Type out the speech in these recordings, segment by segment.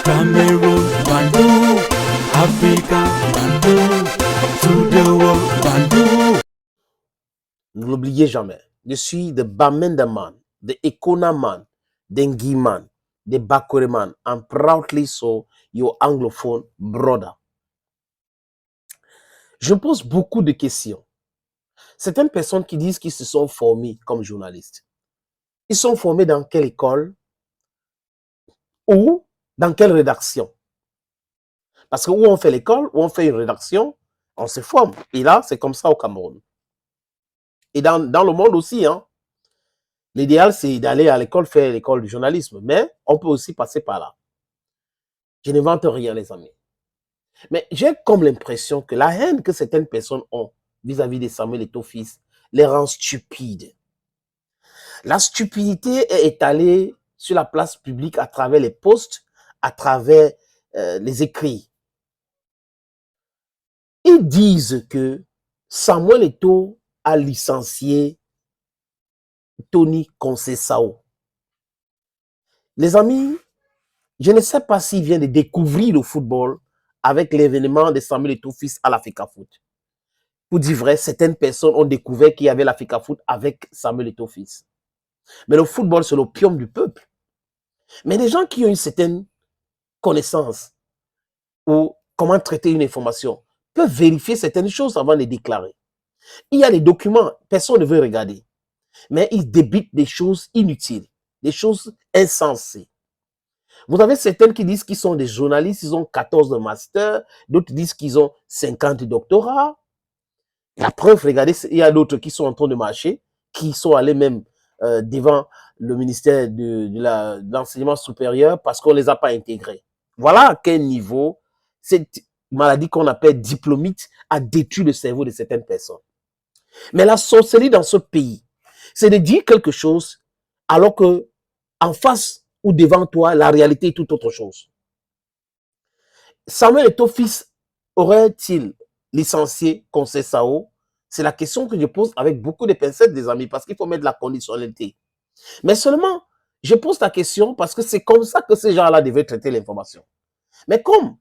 Cameroon, Bandung, Africa, Bandung, to the world, Bandung. Ne l'oubliez jamais. Je suis the Bamenda man, the Ekona man, the Ngi man, the Bakore man. I'm proudly so your anglophone brother. Je pose beaucoup de questions. Certaines personnes qui disent qu'ils se sont formés comme journalistes. Ils sont formés dans quelle école ou dans quelle rédaction? Parce que où on fait l'école, où on fait une rédaction, on se forme. Et là, c'est comme ça au Cameroun. Et dans le monde aussi, hein. L'idéal, c'est d'aller à l'école, faire l'école du journalisme. Mais on peut aussi passer par là. Je n'invente rien, les amis. Mais j'ai comme l'impression que la haine que certaines personnes ont vis-à-vis de Samuel Eto'o-Fils les rend stupides. La stupidité est étalée sur la place publique à travers les posts, à travers les écrits. Ils disent que Samuel Eto'o a licencié Tony Conceição. Les amis, je ne sais pas s'il vient de découvrir le football avec l'événement de Samuel Eto'o-Fils à l'Africa Foot. Pour dire vrai, certaines personnes ont découvert qu'il y avait l'Africa Foot avec Samuel Eto'o-Fils. Mais le football, c'est l'opium du peuple. Mais les gens qui ont une certaine connaissance ou comment traiter une information peuvent vérifier certaines choses avant de déclarer. Il y a des documents, personne ne veut regarder. Mais ils débitent des choses inutiles, des choses insensées. Vous avez certaines qui disent qu'ils sont des journalistes, ils ont 14 de master, d'autres disent qu'ils ont 50 doctorats. La preuve, regardez, il y a d'autres qui sont en train de marcher, qui sont allés même devant le ministère de l'enseignement supérieur parce qu'on ne les a pas intégrés. Voilà à quel niveau cette maladie qu'on appelle diplomite a détruit le cerveau de certaines personnes. Mais la sorcellerie dans ce pays, c'est de dire quelque chose alors que en face ou devant toi, la réalité est tout autre chose. Samuel Eto'o-Fils aurait-il licencié Conceição? C'est la question que je pose avec beaucoup de pincettes, des amis, parce qu'il faut mettre la conditionnalité. Mais seulement, je pose la question parce que c'est comme ça que ces gens-là devaient traiter l'information. Mais comme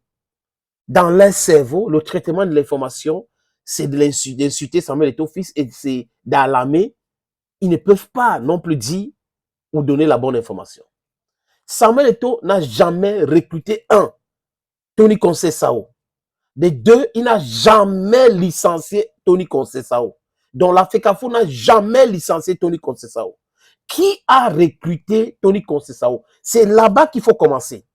dans leur cerveau, le traitement de l'information, c'est d'insulter Samuel Eto'o-Fils et c'est d'alarmer, ils ne peuvent pas non plus dire ou donner la bonne information. Samuel Eto'o n'a jamais recruté Tony Conceição. Les deux, il n'a jamais licencié Tony Conceição. Donc l'Africa Foot n'a jamais licencié Tony Conceição. Qui a recruté Tony Conceição? C'est là-bas qu'il faut commencer.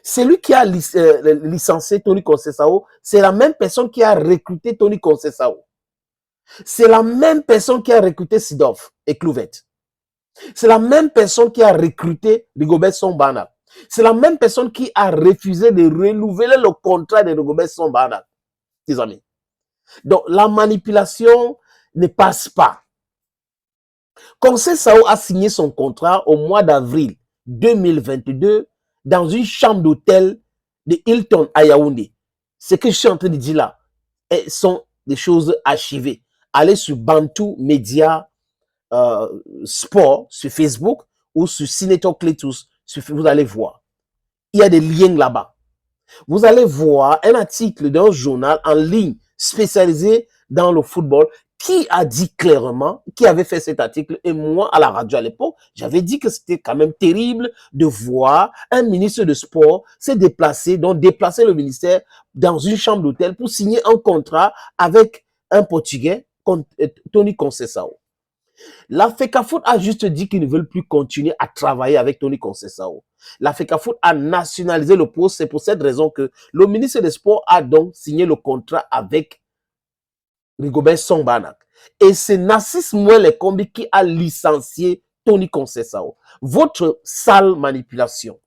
Celui qui a licencié Tony Conceição, c'est la même personne qui a recruté Tony Conceição. C'est la même personne qui a recruté Sidoff et Clouvette. C'est la même personne qui a recruté Rigobert Song-Bana. C'est la même personne qui a refusé de renouveler le contrat de Rigobert Song-Bana, les amis. Donc, la manipulation ne passe pas. Conceição a signé son contrat au mois d'avril 2022 dans une chambre d'hôtel de Hilton à Yaoundé. Ce que je suis en train de dire là sont des choses archivées. Allez sur Bantu Media Sport sur Facebook ou sur Cinetalk Cletus, vous allez voir. Il y a des liens là-bas. Vous allez voir un article d'un journal en ligne spécialisé dans le football qui a dit clairement, qui avait fait cet article, et moi à la radio à l'époque, j'avais dit que c'était quand même terrible de voir un ministre de sport se déplacer, donc déplacer le ministère dans une chambre d'hôtel pour signer un contrat avec un Portugais, Tony Conceição. L'Africa Foot a juste dit qu'ils ne veulent plus continuer à travailler avec Tony Conceição. L'Africa Foot a nationalisé le poste. C'est pour cette raison que le ministre des Sports a donc signé le contrat avec Rigobert Song-Bana. Et c'est Narcisse Mouelle Kombi qui a licencié Tony Conceição. Votre sale manipulation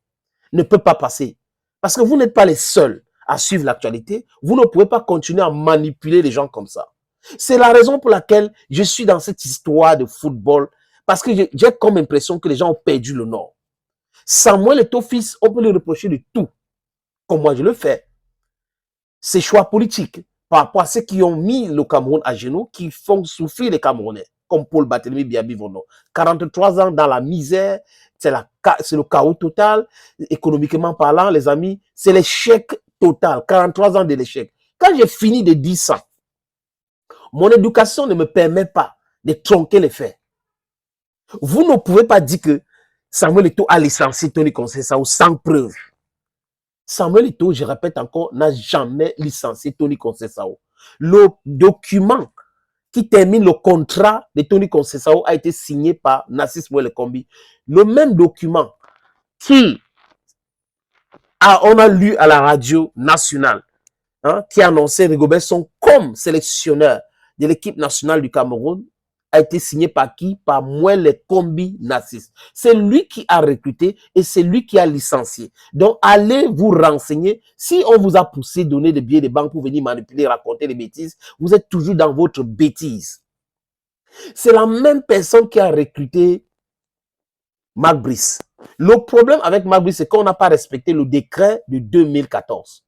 ne peut pas passer. Parce que vous n'êtes pas les seuls à suivre l'actualité. Vous ne pouvez pas continuer à manipuler les gens comme ça. C'est la raison pour laquelle je suis dans cette histoire de football. Parce que j'ai comme impression que les gens ont perdu le nord. Samuel Eto'o-Fils, on peut lui reprocher de tout. Comme moi je le fais. Ses choix politiques par rapport à ceux qui ont mis le Cameroun à genoux, qui font souffrir les Camerounais. comme Paul Barthélemy Biabi-Vono. 43 ans dans la misère, c'est le chaos total, économiquement parlant, les amis, c'est l'échec total. 43 ans de l'échec. Quand j'ai fini de dire ça, mon éducation ne me permet pas de tronquer les faits. Vous ne pouvez pas dire que Samuel Eto'o a licencié Tony Conceição sans preuve. Samuel Eto'o, je répète encore, n'a jamais licencié Tony Conceição. Le document qui termine le contrat de Tony Conceição a été signé par Narcisse Mouel Kombi. Le même document on a lu à la radio nationale, qui annonçait Rigobert Song comme sélectionneur de l'équipe nationale du Cameroun, a été signé par qui? Par Mouel Kombi Narcisse. C'est lui qui a recruté et c'est lui qui a licencié. Donc, allez vous renseigner. Si on vous a poussé, donner des billets de banque pour venir manipuler, raconter des bêtises, vous êtes toujours dans votre bêtise. C'est la même personne qui a recruté Marc Brice. Le problème avec Marc Brice, c'est qu'on n'a pas respecté le décret de 2014,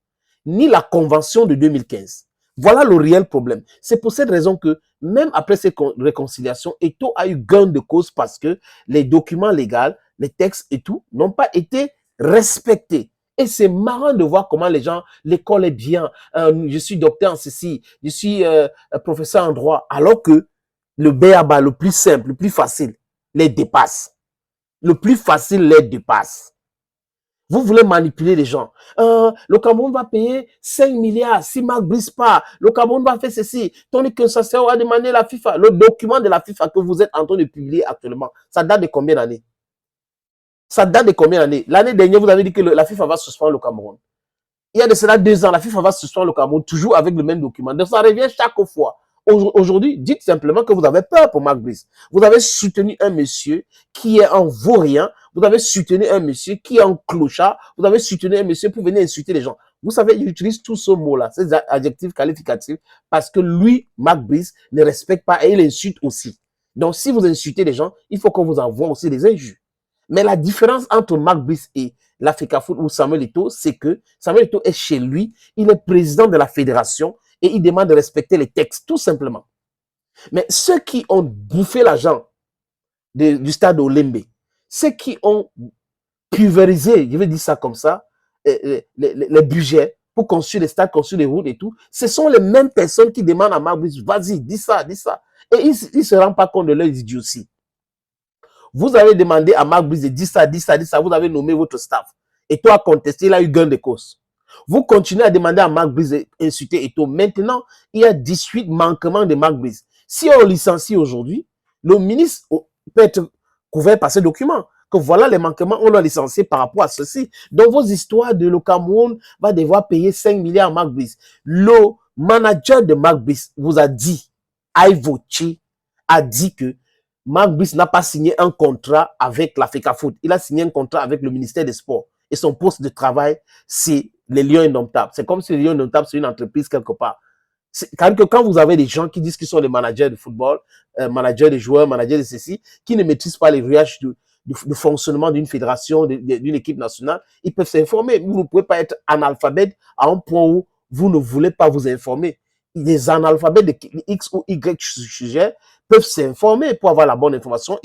ni la convention de 2015. Voilà le réel problème. C'est pour cette raison que, même après cette réconciliation, Eto'o a eu gain de cause parce que les documents légaux, les textes et tout, n'ont pas été respectés. Et c'est marrant de voir comment les gens, l'école est bien, je suis docteur en ceci, je suis professeur en droit, alors que le B.A.B.A, le plus simple, le plus facile, les dépasse. Le plus facile les dépasse. Vous voulez manipuler les gens. Le Cameroun va payer 5 milliards si Marc Brice part. Le Cameroun va faire ceci. Tony Conceição a demandé la FIFA. Le document de la FIFA que vous êtes en train de publier actuellement, ça date de combien d'années? Ça date de combien d'années? L'année dernière, vous avez dit que la FIFA va suspendre le Cameroun. Il y a de cela 2 ans, la FIFA va suspendre le Cameroun, toujours avec le même document. Donc ça revient chaque fois. Aujourd'hui, dites simplement que vous avez peur pour Marc Brice. Vous avez soutenu un monsieur qui est un vaurien. Vous avez soutenu un monsieur qui est un clochard. Vous avez soutenu un monsieur pour venir insulter les gens. Vous savez, il utilise tous ce mot-là, ces adjectifs qualificatifs, parce que lui, Marc Brice, ne respecte pas et il insulte aussi. Donc, si vous insultez les gens, il faut qu'on vous envoie aussi des injures. Mais la différence entre Marc Brice et l'Africafoot ou Samuel Eto'o, c'est que Samuel Eto'o est chez lui, il est président de la fédération, et il demande de respecter les textes, tout simplement. Mais ceux qui ont bouffé l'argent du stade Olembe, ceux qui ont pulvérisé, je vais dire ça comme ça, les budgets pour construire les stades, construire les routes et tout, ce sont les mêmes personnes qui demandent à Marc Brice, vas-y, dis ça, dis ça. Et ils ne se rendent pas compte de leur idiotie. Vous avez demandé à Marc Brice de dire ça, dis ça, dis ça, vous avez nommé votre staff. Et toi, contesté, il a eu gain de cause. Vous continuez à demander à Marc Brice d'insulter Eto'o. Maintenant, il y a 18 manquements de Marc Brice. Si on licencie aujourd'hui, le ministre peut être couvert par ce document. Que voilà les manquements, on l'a licencié par rapport à ceci. Donc, vos histoires de le Cameroun va devoir payer 5 milliards à Marc Brice. Le manager de Marc Brice vous a dit, Aivochi a dit que Marc Brice n'a pas signé un contrat avec l'Africafoot. Il a signé un contrat avec le ministère des Sports. Et son poste de travail, c'est les Lions Indomptables. C'est comme si les Lions Indomptables, c'est une entreprise quelque part. Quand vous avez des gens qui disent qu'ils sont des managers de football, managers de joueurs, managers de ceci, qui ne maîtrisent pas les rouages du fonctionnement d'une fédération, d'une équipe nationale, ils peuvent s'informer. Vous ne pouvez pas être analphabète à un point où vous ne voulez pas vous informer. Les analphabètes de X ou Y sujet peuvent s'informer pour avoir la bonne information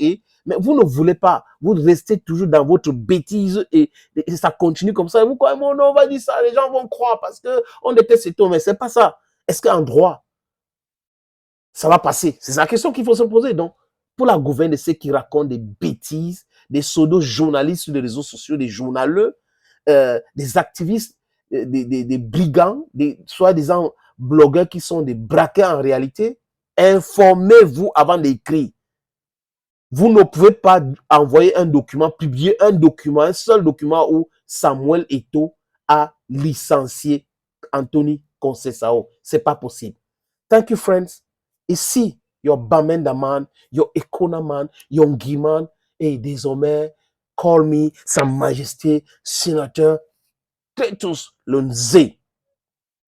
mais vous ne voulez pas. Vous restez toujours dans votre bêtise et ça continue comme ça. Et vous croyez, mon nom, on va dire ça, les gens vont croire parce qu'on déteste tout, mais c'est pas ça. Est-ce qu'en droit, ça va passer? C'est la question qu'il faut se poser. Donc, pour la gouverne de ceux qui racontent des bêtises, des pseudo-journalistes sur les réseaux sociaux, des journaleux, des activistes, des brigands, des soi-disant blogueurs qui sont des braqueurs en réalité, informez-vous avant d'écrire. Vous ne pouvez pas envoyer un document, publier un document, un seul document où Samuel Eto'o a licencié Anthony Conceição. C'est pas possible. Thank you, friends. Ici, your Bamenda man, your Ekona man, your Ngui man, et désormais, call me Sa Majesté, sénateur Cletus Lonzé.